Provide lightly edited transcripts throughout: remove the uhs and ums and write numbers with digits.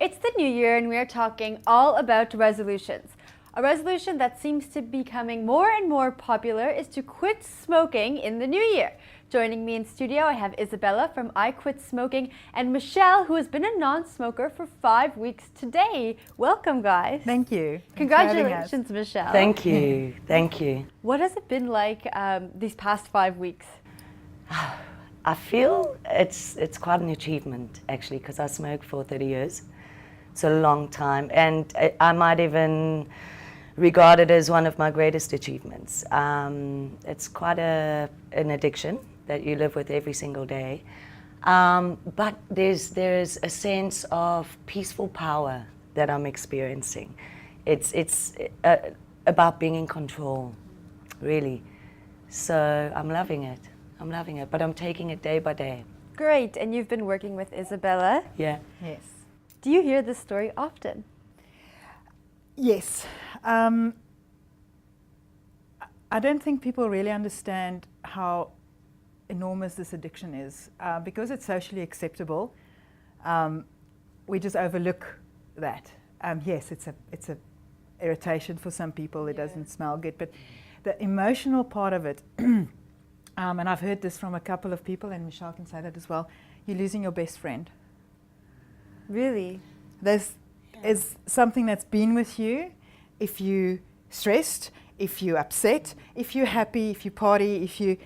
It's the new year and we are talking all about resolutions. A resolution that seems to be becoming more and more popular is to quit smoking in the new year. Joining me in studio, I have Isabella from I Quit Smoking and Michelle, who has been a non-smoker for 5 weeks today. Welcome, guys. Thank you. Congratulations, Michelle. Thank you. Thank you. What has it been like these past 5 weeks? I feel it's quite an achievement, actually, because I smoked for 30 years. It's a long time, and I might even regard it as one of my greatest achievements. It's quite an addiction that you live with every single day, but there's a sense of peaceful power that I'm experiencing. It's about being in control, really. So I'm loving it. But I'm taking it day by day. Great, and you've been working with Isabella. Yeah. Yes. Do you hear this story often? Yes. I don't think people really understand how enormous this addiction is. Because it's socially acceptable, we just overlook that. Yes, it's a irritation for some people. It doesn't smell good, but the emotional part of it, and I've heard this from a couple of people, and Michelle can say that as well, you're losing your best friend. Really? This is something that's been with you. If you're stressed, if you're upset, if you're happy, if you party,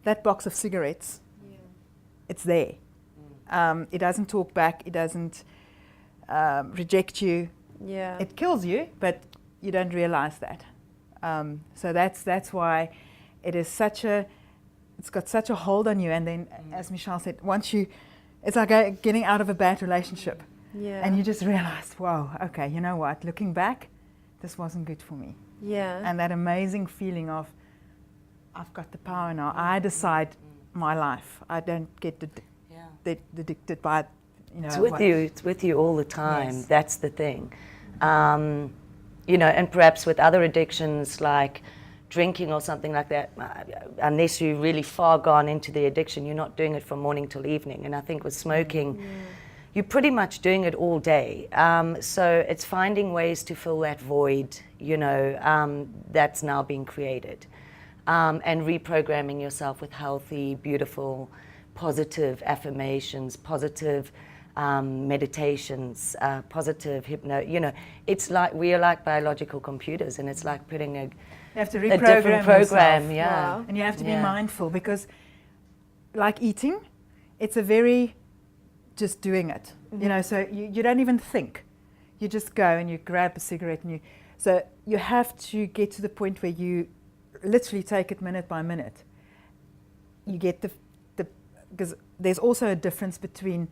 that box of cigarettes, it's there. It doesn't talk back, it doesn't reject you. Yeah. It kills you, but you don't realize that. So that's why it's got such a hold on you. And then, as Michelle said, it's like getting out of a bad relationship. Yeah. And you just realize, wow, okay, you know what? Looking back, this wasn't good for me. Yeah. And that amazing feeling of, I've got the power now. I decide my life. I don't get addicted by, It's with you. It's with you all the time. Yes. That's the thing. And perhaps with other addictions like drinking or something like that, unless you're really far gone into the addiction, you're not doing it from morning till evening. And I think with smoking, you're pretty much doing it all day. So it's finding ways to fill that void, that's now being created. And reprogramming yourself with healthy, beautiful, positive affirmations, positive meditations, positive it's like we are like biological computers, and it's like putting you have to a different program, yourself. yeah. Wow. And you have to be mindful, because like eating, it's a very just doing it. So you don't even think. You just go and you grab a cigarette, so you have to get to the point where you literally take it minute by minute. You get because there's also a difference between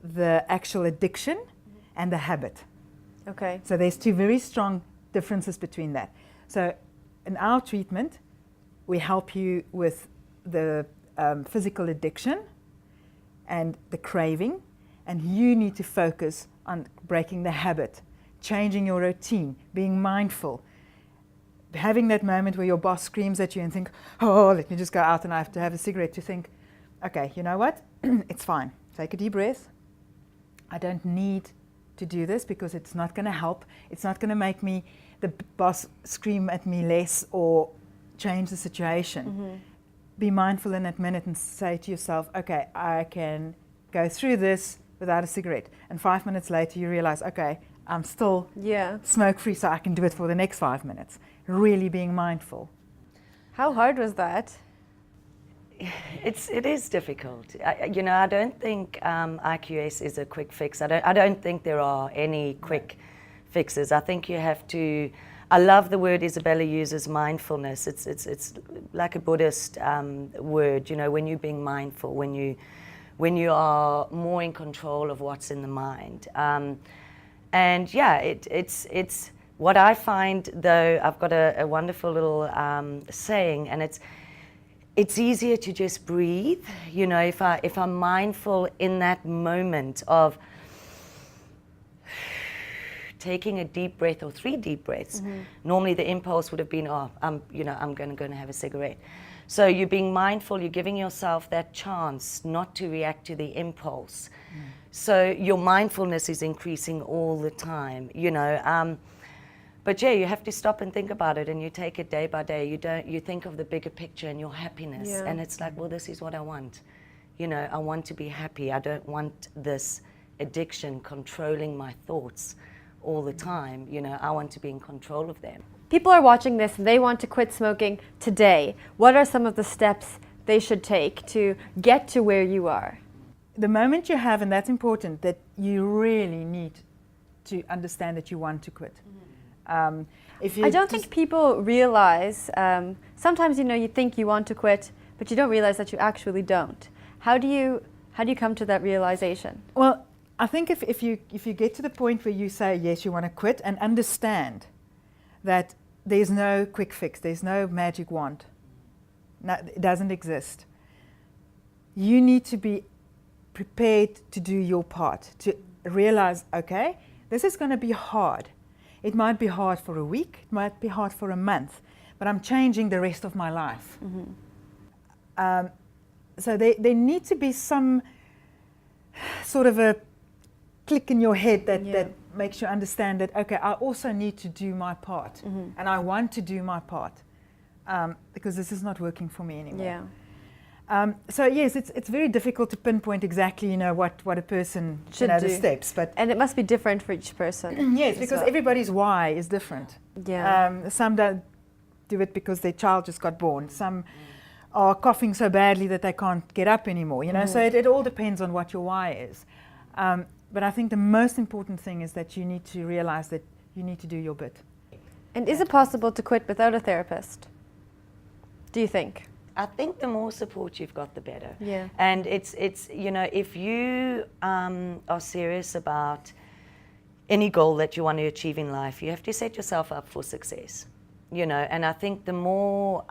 the actual addiction and the habit. Okay. So there's two very strong differences between that. So in our treatment, we help you with the physical addiction and the craving, and you need to focus on breaking the habit, changing your routine, being mindful, having that moment where your boss screams at you and think, oh, let me just go out and I have to have a cigarette, to think, okay, you know what? It's fine. Take a deep breath. I don't need to do this because it's not going to help. It's not going to make the boss scream at me less or change the situation. Mm-hmm. Be mindful in that minute and say to yourself, okay, I can go through this without a cigarette. And 5 minutes later you realize, okay, I'm still smoke-free, so I can do it for the next 5 minutes. Really being mindful. How hard was that? It is difficult. I don't think IQS is a quick fix. I don't think there are any quick fixes. I think you have to. I love the word Isabella uses, mindfulness. It's like a Buddhist word. When you're being mindful, when you are more in control of what's in the mind. It's what I find, though. I've got a wonderful little saying, and it's easier to just breathe. If I'm mindful in that moment of taking a deep breath or 3 deep breaths, normally the impulse would have been, I'm going to go and have a cigarette. So you're being mindful, you're giving yourself that chance not to react to the impulse. So your mindfulness is increasing all the time, you know. But yeah, you have to stop and think about it, and you take it day by day. You think of the bigger picture and your happiness, and it's like, well, this is what I want. You know, I want to be happy. I don't want this addiction controlling my thoughts all the time. You know, I want to be in control of them. People are watching this and they want to quit smoking today. What are some of the steps they should take to get to where you are? The moment you have, and that's important, that you really need to understand that you want to quit. If you I don't think people realize, sometimes, you know, you think you want to quit, but you don't realize that you actually don't. How do you come to that realization? Well, I think if you get to the point where you say, yes, you want to quit, and understand that there's no quick fix, there's no magic wand, no, it doesn't exist. You need to be prepared to do your part, to realize, okay, this is going to be hard. It might be hard for a week, it might be hard for a month, but I'm changing the rest of my life. So there needs to be some sort of a click in your head that makes you understand that, okay, I also need to do my part, and I want to do my part, because this is not working for me anymore. So yes, it's very difficult to pinpoint exactly, you know, what a person should do. The steps, but and it must be different for each person. Yes, because everybody's why is different. Some don't do it because their child just got born. Some are coughing so badly that they can't get up anymore. You know, so it all depends on what your why is. But I think the most important thing is that you need to realize that you need to do your bit. And is it possible to quit without a therapist? Do you think? I think the more support you've got, the better. Yeah. And it's you know, if you are serious about any goal that you want to achieve in life, you have to set yourself up for success. You know, and I think the more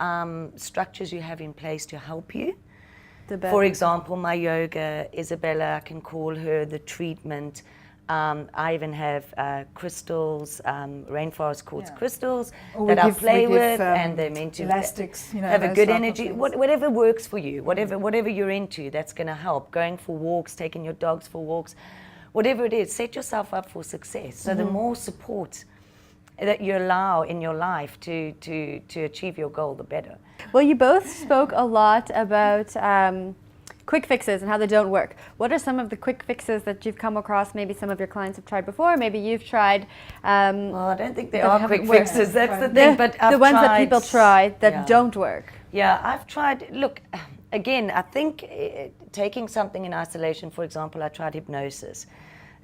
structures you have in place to help you, the better. For example, my yoga, Isabella, I can call her the treatment. I even have crystals, rainforest quartz crystals that I play with, and they're meant to elastics, you know, have a good energy. Whatever works for you, whatever you're into, that's going to help. Going for walks, taking your dogs for walks, whatever it is, set yourself up for success. So the more support that you allow in your life to achieve your goal, the better. Well, you both spoke a lot about quick fixes and how they don't work. What are some of the quick fixes that you've come across? Maybe some of your clients have tried before, maybe you've tried. Well, I don't think there are quick fixes, that's the thing, but I've the ones tried, that people try that don't work. Yeah, I've tried, look, again, I think taking something in isolation, for example, I tried hypnosis,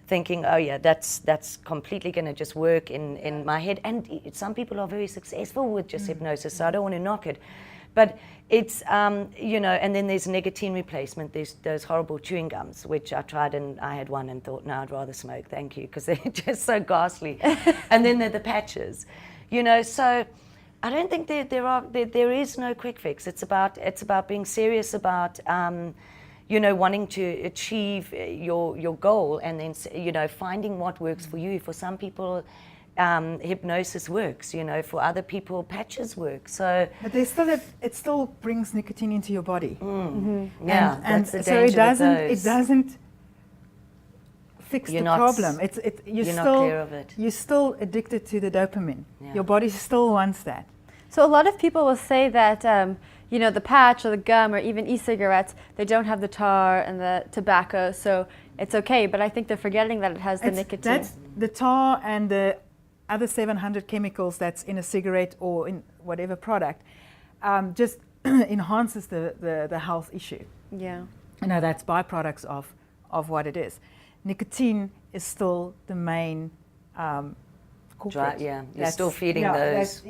thinking, oh yeah, that's completely going to just work in my head. And some people are very successful with just hypnosis, so I don't want to knock it. But it's, you know, and then there's nicotine replacement. There's those horrible chewing gums, which I tried, and I had one and thought, no, I'd rather smoke, thank you, because they're just so ghastly. And then there are the patches, you know. So I don't think there is no quick fix. It's about being serious about, you know, wanting to achieve your goal, and then, you know, finding what works for you. For some people, hypnosis works, you know, for other people patches work. So but it still brings nicotine into your body. Yeah, and that's the so danger it doesn't fix the problem. You're not still clear of it. You're still addicted to the dopamine. Your body still wants that. So a lot of people will say that you know, the patch or the gum or even e-cigarettes, they don't have the tar and the tobacco, so it's okay. But I think they're forgetting that it has the nicotine. That's the tar and the other 700 chemicals that's in a cigarette or in whatever product, just enhances the health issue. Yeah. You know, that's byproducts of what it is. Nicotine is still the main culprit. You're still feeding those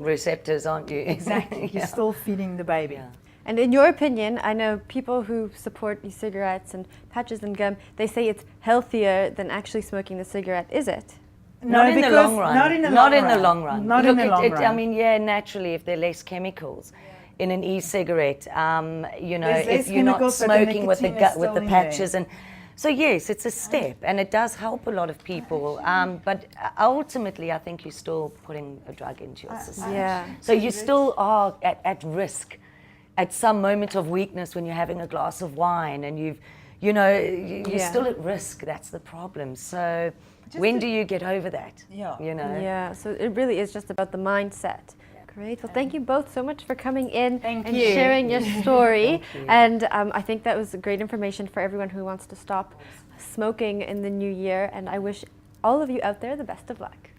receptors, aren't you? Exactly, you're still feeding the baby. Yeah. And in your opinion, I know people who support e-cigarettes and patches and gum, they say it's healthier than actually smoking the cigarette. Is it? Not in the long run. Not in the long run. I mean, yeah, naturally, if there are less chemicals in an e-cigarette, you know, if you're not smoking with the patches, and so yes, it's a step, and it does help a lot of people. But ultimately, I think you're still putting a drug into your system. Yeah. So you still are at risk, at some moment of weakness when you're having a glass of wine and you're Yeah. still at risk. That's the problem. So when do you get over that? Yeah. You know? Yeah, so it really is just about the mindset. Great. Well, thank you both so much for coming in Thank and you. sharing your story. Thank you. And I think that was great information for everyone who wants to stop smoking in the new year. And I wish all of you out there the best of luck.